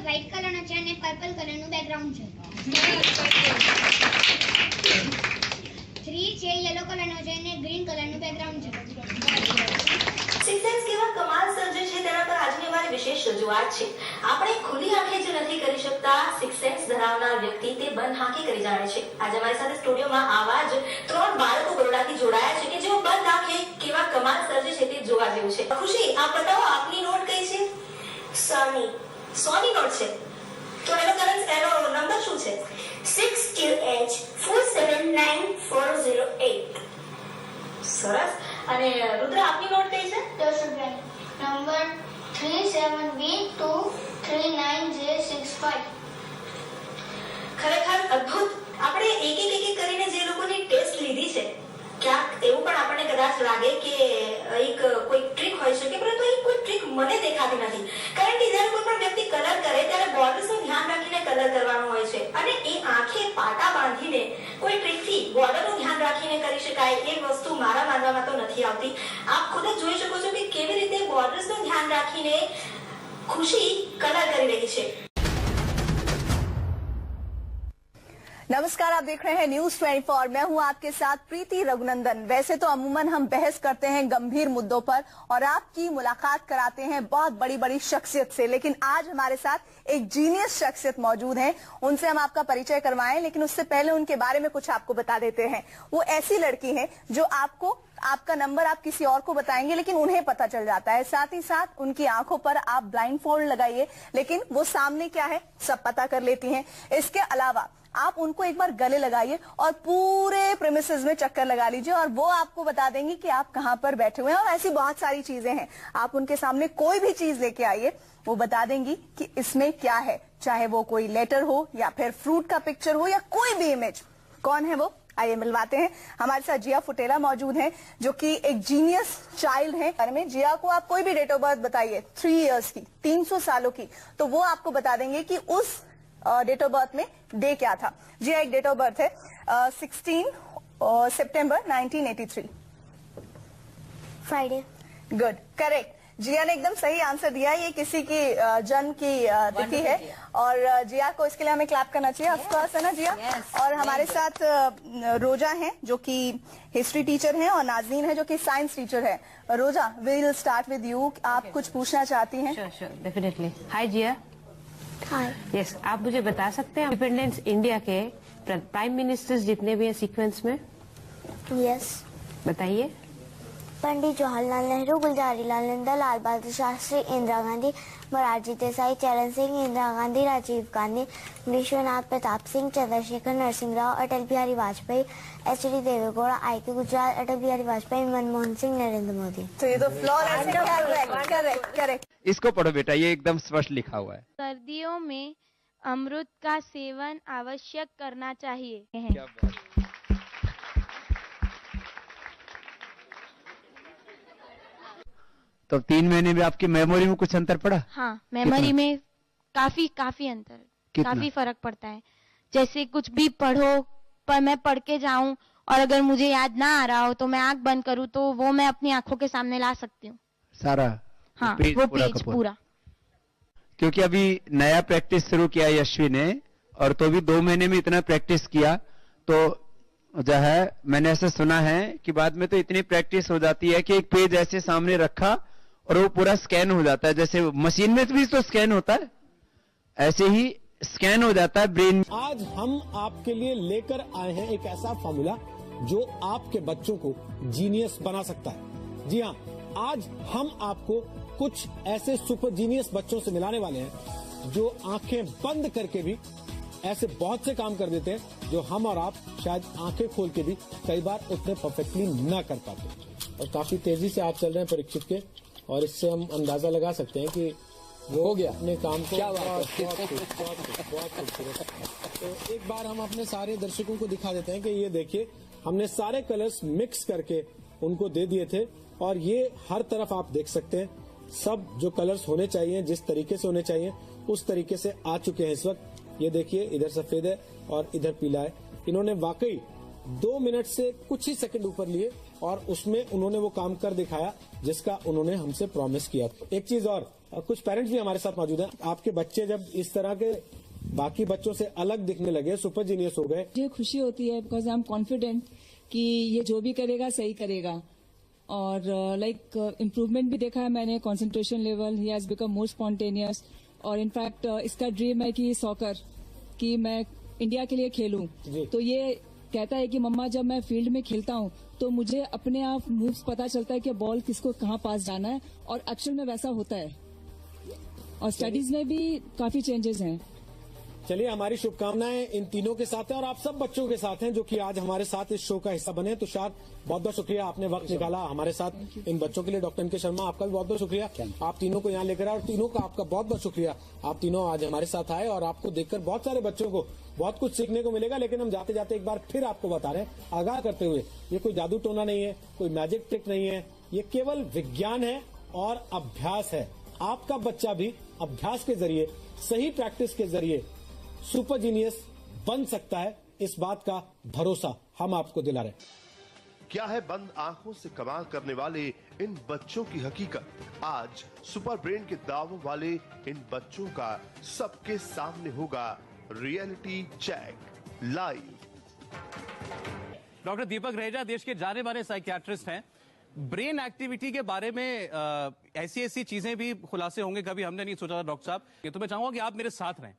White કલરનો છે અને પર્પલ કલરનું બેકગ્રાઉન્ડ છે. 3 છે યલો કલરનો છે અને ગ્રીન કલરનું બેકગ્રાઉન્ડ છે. સિક્સ સેન્સ કેવા કમાલ સર્જે છે તેના પર આજની અમારી વિશેષ રજૂઆત છે. આપણે ખુલ્લી આંખે જે નથી કરી શકતા, સિક્સ સેન્સ ધરાવનાર વ્યક્તિ તે બંધ આંખે કરી જાણે છે. આજે અમારી સાથે સ્ટુડિયોમાં આવા જ 3 બાળકો બરોડાથી જોડાયા છે કે જેઓ બંધ આંખે કેવા કમાલ સર્જે છે તે જોવા જેવું છે. ખુશી, આપ બતાવો આપની નોટ કઈ છે? સોની નોટ છે. તો એનો નંબર શું છે? 62H479408. સરસ. અને રુદ્ર, આપની નોટ કઈ છે? Number 37B239J65. ખરેખર અદ્ભુત. આપણે એક કરીને જે લોકોની ટેસ્ટ લીધી છે, ક્યાંક એવું પણ આપણને કદાચ લાગે કે એક કોઈ ટ્રીક હોઈ શકે, પરંતુ એ કોઈ ટ્રીક મને દેખાતી નથી. કારણ કે જ્યારે કોઈ પણ વ્યક્તિ કલર કરે ત્યારે બોર્ડર્સનું ધ્યાન રાખીને કલર કરવાનું હોય છે, અને એ આંખે પાટા બાંધીને કોઈ ટ્રીકથી બોર્ડરનું ધ્યાન રાખીને કરી શકાય એ વસ્તુ મારા માનવામાં તો નથી આવતી. આપ ખુદ જ જોઈ શકો છો કે કેવી રીતે બોર્ડર્સનું ધ્યાન રાખીને ખુશી કલર કરી રહી છે. नमस्कार, आप देख रहे हैं न्यूज 24। मैं हूं आपके साथ प्रीति रघुनंदन। वैसे तो अमूमन हम बहस करते हैं गंभीर मुद्दों पर और आपकी मुलाकात कराते हैं बहुत बड़ी बड़ी शख्सियत से, लेकिन आज हमारे साथ एक जीनियस शख्सियत मौजूद है। उनसे हम आपका परिचय करवाएं, लेकिन उससे पहले उनके बारे में कुछ आपको बता देते हैं। वो ऐसी लड़की है जो आपका नंबर आप किसी और को बताएंगे लेकिन उन्हें पता चल जाता है। साथ ही साथ उनकी आंखों पर आप ब्लाइंड फोल्ड लगाइए, लेकिन वो सामने क्या है सब पता कर लेती हैं। इसके अलावा आप उनको एक बार गले लगाइए और पूरे प्रेमिसेस में चक्कर लगा लीजिए और वो आपको बता देंगी कि आप कहां पर बैठे हुए हैं। और ऐसी बहुत सारी चीजें हैं, आप उनके सामने कोई भी चीज लेके आइए, वो बता देंगी कि इसमें क्या है, चाहे वो कोई लेटर हो या फिर फ्रूट का पिक्चर हो या कोई भी इमेज। कौन है वो, आइए मिलवाते हैं। हमारे साथ जिया फुटेला मौजूद हैं, जो कि एक जीनियस चाइल्ड है। में जिया को आप कोई भी डेट ऑफ बर्थ बताइए 3 इयर्स की, 300 सालों की, तो वो आपको बता देंगे कि उस डेट ऑफ बर्थ में डे क्या था। जिया, एक डेट ऑफ बर्थ है 16 सितंबर 1983। फ्राइडे। Good, correct. जिया ने एकदम सही आंसर दिया। ये किसी की जन्म की तिथि है और जिया को इसके लिए हमें क्लैप करना चाहिए, ऑफ कोर्स, है ना जिया? और हमारे साथ रोजा हैं, जो कि हिस्ट्री टीचर हैं, और नाज़नीन है, जो कि साइंस टीचर है। Roza, we will start with you. आप कुछ पूछना चाहती हैं? Sure, definitely. Hi Jiya. Hi. Yes, आप मुझे बता सकते हैं इंडिपेंडेंस इंडिया के प्राइम मिनिस्टर्स जितने भी हैं सीक्वेंस में? यस। बताइए। पंडित जवाहरलाल नेहरू, गुलजारी लाल नंदा, लाल बहादुर शास्त्री, इंदिरा गांधी, मोरारजी देसाई, चरण सिंह, इंदिरा गांधी, राजीव गांधी, विश्वनाथ प्रताप सिंह, चंद्रशेखर नरसिंह राव, अटल बिहारी वाजपेयी, एच.डी. देवेगौड़ा, आई.के. गुजराल, अटल बिहारी वाजपेयी, मनमोहन सिंह, नरेंद्र मोदी। तो ये तो फ्लॉलेस, करेक्ट। इसको पढ़ो बेटा, ये एकदम स्पष्ट लिखा हुआ है। सर्दियों में अमृत का सेवन आवश्यक करना चाहिए। क्या बात। तो 3 महीने में आपकी मेमोरी में कुछ अंतर पड़ा? हाँ, मेमोरी में काफी अंतर, काफी फर्क पड़ता है। जैसे कुछ भी पढ़ो, पर मैं पढ़ के जाऊं और अगर मुझे याद ना आ रहा हो तो मैं आंख बंद करूं तो वो मैं अपनी आंखों के सामने ला सकती हूँ सारा। हाँ, वो पेज पूरा। क्योंकि अभी नया प्रैक्टिस शुरू किया यशवी ने, और तो भी 2 महीने में इतना प्रैक्टिस किया, तो जो है मैंने ऐसा सुना है कि बाद में तो इतनी प्रैक्टिस हो जाती है कि एक पेज ऐसे सामने रखा और वो पूरा स्कैन हो जाता है। जैसे मशीन में भी तो स्कैन होता है, ऐसे ही स्कैन हो जाता है ब्रेन। आज हम आपके लिए लेकर आए हैं एक ऐसा फॉर्मूला जो आपके बच्चों को जीनियस बना सकता है। जी हाँ, आज हम आपको कुछ ऐसे सुपर जीनियस बच्चों से मिलाने वाले हैं जो आंखें बंद करके भी ऐसे बहुत से काम कर देते हैं जो हम और आप शायद आंखें खोल के भी कई बार उतने परफेक्टली ना कर पाते। और काफी तेजी से आप चल रहे हैं परीक्षित के, और इससे हम अंदाजा लगा सकते हैं कि वो हो गया अपने काम को। क्या बात है, बहुत खूबसूरत। तो एक बार हम अपने सारे दर्शकों को दिखा देते हैं कि ये देखिए, हमने सारे कलर्स मिक्स करके उनको दे दिए थे, और ये हर तरफ आप देख सकते हैं सब जो कलर्स होने चाहिए, जिस तरीके से होने चाहिए उस तरीके से आ चुके हैं इस वक्त। ये देखिए, इधर सफेद है और इधर पीला है। इन्होंने वाकई 2 मिनट से कुछ ही सेकंड ऊपर लिए और उसमें उन्होंने वो काम कर दिखाया जिसका उन्होंने हमसे प्रॉमिस किया। एक चीज और, कुछ पेरेंट्स भी हमारे साथ मौजूद हैं। आपके बच्चे जब इस तरह के बाकी बच्चों से अलग दिखने लगे, सुपर जीनियस हो गए, मुझे खुशी होती है बिकॉज आई एम कॉन्फिडेंट कि ये जो भी करेगा सही करेगा। और इम्प्रूवमेंट भी देखा है मैंने, concentration level, he has become more spontaneous. और इनफैक्ट इसका ड्रीम है कि सॉकर, कि मैं इंडिया के लिए खेलूं। तो ये कहता है कि मम्मा जब मैं फील्ड में खेलता हूं तो मुझे अपने आप मूव्स पता चलता है कि बॉल किसको कहां पास जाना है, और एक्चुअल में वैसा होता है। और स्टडीज में भी काफी चेंजेस हैं। चलिए, हमारी शुभकामनाएं इन तीनों के साथ हैं और आप सब बच्चों के साथ हैं जो कि आज हमारे साथ इस शो का हिस्सा बने। तुषार, बहुत बहुत शुक्रिया, आपने वक्त निकाला हमारे साथ इन बच्चों के लिए। डॉक्टर एनके शर्मा, आपका भी बहुत बहुत शुक्रिया, आप तीनों को यहाँ लेकर आए, और तीनों का आपका बहुत बहुत शुक्रिया, आप तीनों आज हमारे साथ आए। और आपको देखकर बहुत सारे बच्चों को बहुत कुछ सीखने को मिलेगा। लेकिन हम जाते जाते एक बार फिर आपको बता रहे हैं, आगाह करते हुए, ये कोई जादू टोना नहीं है, कोई मैजिक ट्रिक नहीं है, ये केवल विज्ञान है और अभ्यास है। आपका बच्चा भी अभ्यास के जरिए, सही प्रैक्टिस के जरिए सुपर जीनियस बन सकता है, इस बात का भरोसा हम आपको दिला रहे हैं। क्या है बंद आंखों से कमाल करने वाले इन बच्चों की हकीकत? आज सुपर ब्रेन के दावों वाले इन बच्चों का सबके सामने होगा रियलिटी चेक लाइव। डॉक्टर दीपक रहेजा देश के जाने माने साइकियाट्रिस्ट हैं। ब्रेन एक्टिविटी के बारे में ऐसी चीजें भी खुलासे होंगे, कभी हमने नहीं सोचा था डॉक्टर साहब। तो मैं चाहूंगा कि आप मेरे साथ रहें,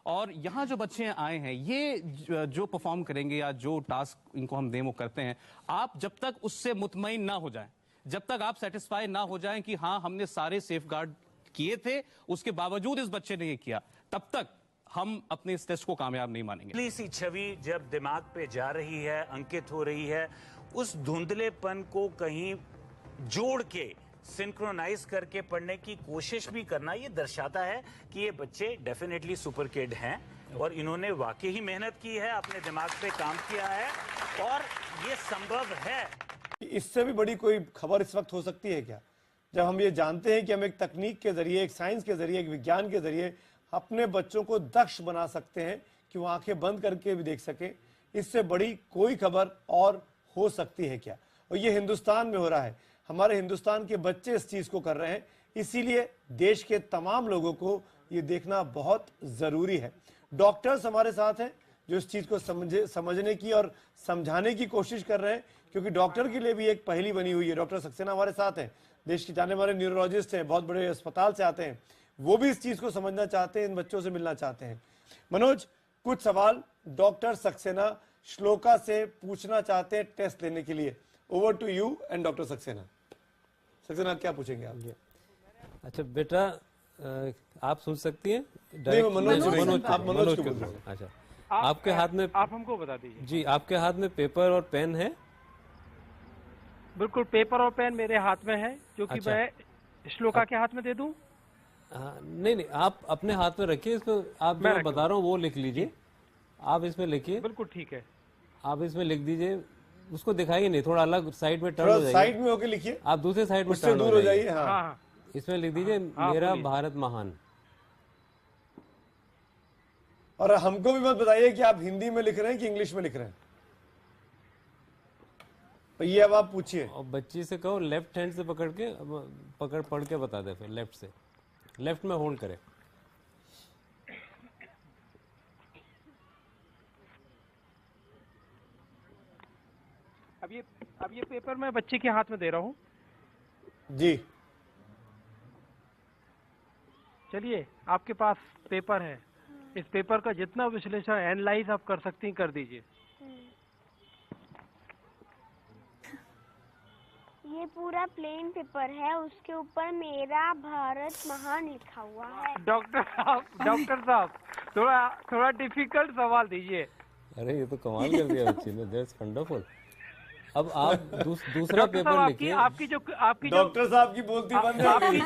और यहाँ जो बच्चे आए हैं, ये जो परफॉर्म करेंगे या जो टास्क इनको हम डेमो करते हैं, आप जब तक उससे मुतमईन ना हो जाएं, जब तक आप सेटिस्फाई ना हो जाएं कि हाँ हमने सारे सेफगार्ड किए थे, उसके बावजूद इस बच्चे ने ये किया, तब तक हम अपने इस टेस्ट को कामयाब नहीं मानेंगे। सी छवि जब दिमाग पे जा रही है, अंकित हो रही है, उस धुंधलेपन को कहीं जोड़ के सिंक्रोनाइज करके पढ़ने की कोशिश भी करना, ये दर्शाता है कि ये बच्चे डेफिनेटली सुपर किड हैं और इन्होंने वाकई ही मेहनत की है, अपने दिमाग पे काम किया है, और ये संभव है। इससे भी बड़ी कोई खबर इस वक्त हो सकती है क्या, जब हम ये जानते हैं कि हम एक तकनीक के जरिए, एक साइंस के जरिए, एक विज्ञान के जरिए अपने बच्चों को दक्ष बना सकते हैं कि वो आंखें बंद करके भी देख सके। इससे बड़ी कोई खबर और हो सकती है क्या? और ये हिंदुस्तान में हो रहा है, हमारे हिंदुस्तान के बच्चे इस चीज को कर रहे हैं, इसीलिए देश के तमाम लोगों को ये देखना बहुत जरूरी है। डॉक्टर्स हमारे साथ हैं जो इस चीज को समझने की और समझाने की कोशिश कर रहे हैं, क्योंकि डॉक्टर के लिए भी एक पहेली बनी हुई है। डॉक्टर सक्सेना हमारे साथ हैं, देश के जाने माने न्यूरोलॉजिस्ट हैं, बहुत बड़े अस्पताल से आते हैं, वो भी इस चीज को समझना चाहते हैं, इन बच्चों से मिलना चाहते हैं। मनोज, कुछ सवाल डॉक्टर सक्सेना श्लोका से पूछना चाहते हैं टेस्ट लेने के लिए। Over to you and doctor Saxena. Saxena, क्या पूछेंगे आप? अच्छा बेटा, आप सुन सकती हैं? मनोज को। अच्छा, आपके हाथ में, आप हमको बता दीजिए जी, आपके हाथ में पेपर और पेन है? बिल्कुल, पेपर और पेन मेरे हाथ में है, जो कि अच्छा। मैं श्लोका के हाथ में दे दूं? नहीं, आप अपने हाथ में रखिए इसको। आप जो बता रहा हूँ वो लिख लीजिए, आप इसमें लिखिए। बिल्कुल ठीक है, आप इसमें लिख दीजिए, उसको दिखाइए नहीं, थोड़ा अलग साइड में टर्न हो जाइए, साइड में होकर लिखिए, आप दूसरे साइड में टर्न हो जाइए। हाँ। इसमें लिख दीजिए मेरा भारत महान। और हमको भी मत बताइए कि आप हिंदी में लिख रहे हैं कि इंग्लिश में लिख रहे हैं। ये अब आप पूछिए, और बच्ची से कहो लेफ्ट हैंड से पकड़ पढ़ के बता दे, फिर लेफ्ट से, लेफ्ट में होल्ड करे। अब ये पेपर मैं बच्चे के हाथ में दे रहा हूँ जी। चलिए, आपके पास पेपर है, इस पेपर का जितना विश्लेषण एनालाइज आप कर सकती हैं कर दीजिए। ये पूरा प्लेन पेपर है, उसके ऊपर मेरा भारत महान लिखा हुआ है। डॉक्टर साहब थोड़ा डिफिकल्ट सवाल दीजिए। अरे ये तो कमाल कर दिया बच्ची ने, दैट्स वंडरफुल। अब आप दूसरा पेपर लिखिए। आपकी जो डॉक्टर साहब की बोलती बंद हो गई।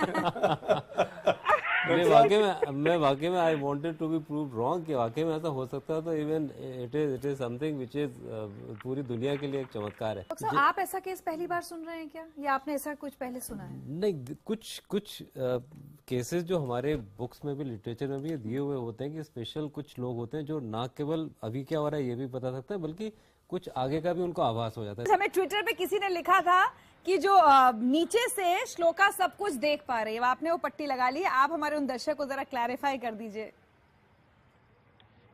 मैं वाकई में I wanted to be prove wrong कि वाकई में ऐसा हो सकता है, तो even it is something which is पूरी दुनिया के लिए एक चमत्कार है। तो आप ऐसा केस पहली बार सुन रहे हैं क्या, या आपने ऐसा कुछ पहले सुना है? नहीं, कुछ केसेस जो हमारे बुक्स में भी, लिटरेचर में भी दिए हुए होते हैं कि स्पेशल कुछ लोग होते हैं जो ना केवल अभी क्या हो रहा है ये भी बता सकते हैं, बल्कि कुछ आगे का भी उनको आभास हो जाता है। हमें ट्विटर पे किसी ने लिखा था कि जो नीचे से श्लोका सब कुछ देख पा रही है, आपने वो पट्टी लगा ली है, आप हमारे उन दर्शक को जरा क्लैरिफाई कर दीजिए।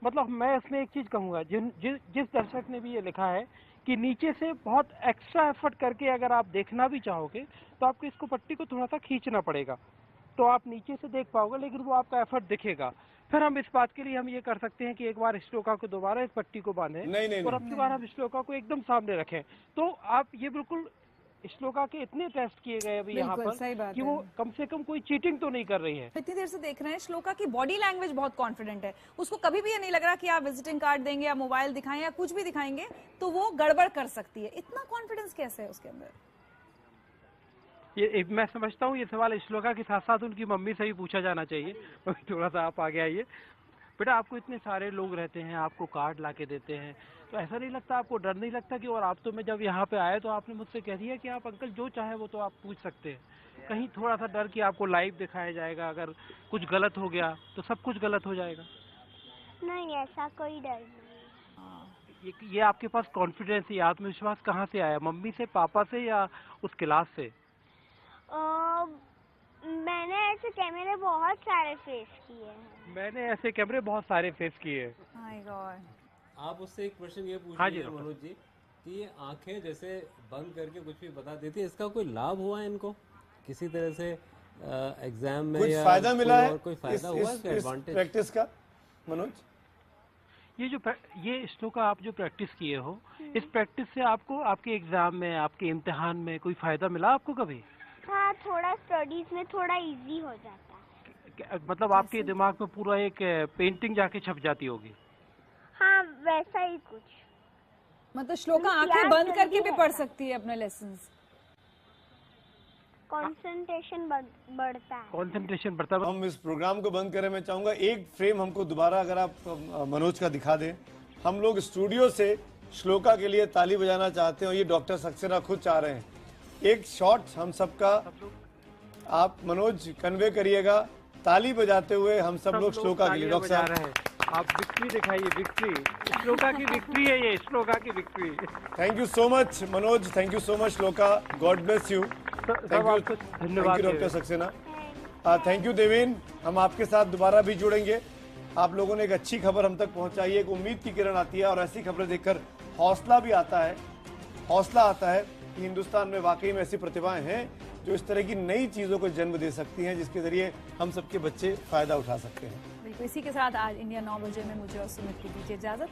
मतलब मैं इसमें एक चीज कहूंगा, जिस दर्शक ने भी ये लिखा है कि नीचे से बहुत एक्स्ट्रा एफर्ट करके अगर आप देखना भी चाहोगे तो आपको इसको पट्टी को थोड़ा सा खींचना पड़ेगा, तो आप नीचे से देख पाओगे, लेकिन वो आपका एफर्ट दिखेगा। फिर हम इस बात के लिए हम ये कर सकते हैं कि एक बार श्लोका को दोबारा इस पट्टी को बांधें और अब की बार हम श्लोका को एकदम सामने रखें, तो आप ये बिल्कुल श्लोका के इतने टेस्ट किए गए अभी यहाँ पर कि वो कम से कम कोई चीटिंग तो नहीं कर रही है। इतनी देर से देख रहे हैं, श्लोका की बॉडी लैंग्वेज बहुत कॉन्फिडेंट है, उसको कभी भी ये नहीं लग रहा कि आप विजिटिंग कार्ड देंगे या मोबाइल दिखाएं या कुछ भी दिखाएंगे तो वो गड़बड़ कर सकती है। इतना कॉन्फिडेंस कैसे है उसके अंदर? ये मैं समझता हूँ ये सवाल श्लोका के साथ साथ उनकी मम्मी से भी पूछा जाना चाहिए। थोड़ा सा आप आगे आइए। बेटा, आपको इतने सारे लोग रहते हैं, आपको कार्ड ला के देते हैं, तो ऐसा नहीं लगता, आपको डर नहीं लगता कि, और आप तो मैं जब यहाँ पे आए तो आपने मुझसे कह दिया कि आप अंकल जो चाहे वो तो आप पूछ सकते हैं, कहीं थोड़ा सा डर कि आपको लाइव दिखाया जाएगा, अगर कुछ गलत हो गया तो सब कुछ गलत हो जाएगा? नहीं, ऐसा कोई डर नहीं। ये आपके पास कॉन्फिडेंस, ये आत्मविश्वास कहाँ से आया? मम्मी से, पापा से, या उस क्लास से? मैंने ऐसे कैमरे बहुत सारे फेस किए हैं। मैंने ऐसे कैमरे बहुत सारे फेस किए हैं। My God. आप उससे एक प्रश्न ये पूछ हाँ जी मनोज जी कि ये आंखें जैसे बंद करके कुछ भी बता देती है, इसका कोई लाभ हुआ है इनको किसी तरह से एग्जाम में? कुछ फायदा मिला है? कोई फायदा हुआ है एडवांटेज प्रैक्टिस का मनोज? ये श्लोका आप जो प्रैक्टिस किए हो, इस प्रैक्टिस से आपको आपके एग्जाम में, आपके इम्तिहान में कोई फायदा मिला आपको कभी? हाँ, थोड़ा स्टडीज में थोड़ा इजी हो जाता है। मतलब आपके दिमाग में पूरा एक पेंटिंग जाके छप जाती होगी? हाँ, वैसा ही कुछ। मतलब श्लोका आंखें बंद करके भी पढ़ सकती है अपने लेसन्स? कंसंट्रेशन बढ़ता है। कंसंट्रेशन बढ़ता है। हम इस प्रोग्राम को बंद करें, मैं चाहूंगा एक फ्रेम हमको दोबारा अगर आप मनोज का दिखा दें। हम लोग स्टूडियो से श्लोका के लिए ताली बजाना चाहते हैं और ये डॉक्टर सक्सेना खुद चाह रहे हैं। एक शॉट हम सबका आप मनोज कन्वे करिएगा ताली बजाते हुए, हम सब लोग श्लोका के लिए। डॉक्टर साहब, आप विक्ट्री दिखाइए, विक्ट्री श्लोका की विक्ट्री है, ये श्लोका की victory. Thank you so much Manoj, thank you so much Shloka, God bless you. धन्यवाद doctor Saxena. Thank you Deven, हम आपके साथ दोबारा भी जुड़ेंगे। आप लोगों ने एक अच्छी खबर हम तक पहुंचाई है, एक उम्मीद की किरण आती है और ऐसी खबरें देखकर हौसला भी आता है, हौसला आता है कि हिंदुस्तान में वाकई में ऐसी प्रतिभाएं हैं जो इस तरह की नई चीजों को जन्म दे सकती हैं, जिसके जरिए हम सबके बच्चे फायदा उठा सकते हैं। बिल्कुल, इसी के साथ आज इंडिया 9 बजे में मुझे और सुमित की दीजिए इजाजत।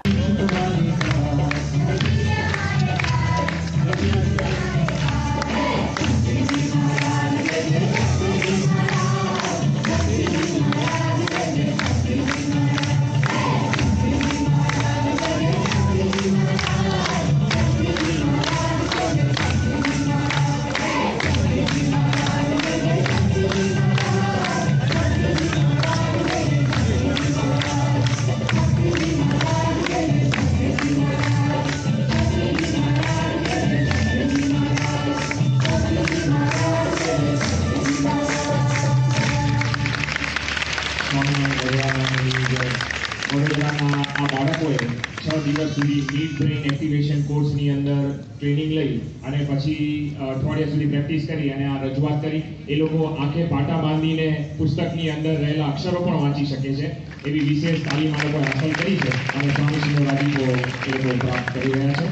વડોદરાના આ બાળકોએ 6 દિવસ સુધી મિડ બ્રેઇન એક્ટિવેશન કોર્સની અંદર ટ્રેનિંગ લઈ અને પછી અઠવાડિયા સુધી પ્રેક્ટિસ કરી અને આ રજૂઆત કરી। એ લોકો આંખે પાટા બાંધીને પુસ્તકની અંદર રહેલા અક્ષરો પણ વાંચી શકે છે, એવી વિશેષ તાલીમ આ લોકોએ હાંસલ કરી છે અને સ્વામીશ્રીનો રાજીપો એ લોકો પ્રાપ્ત કરી રહ્યા છે।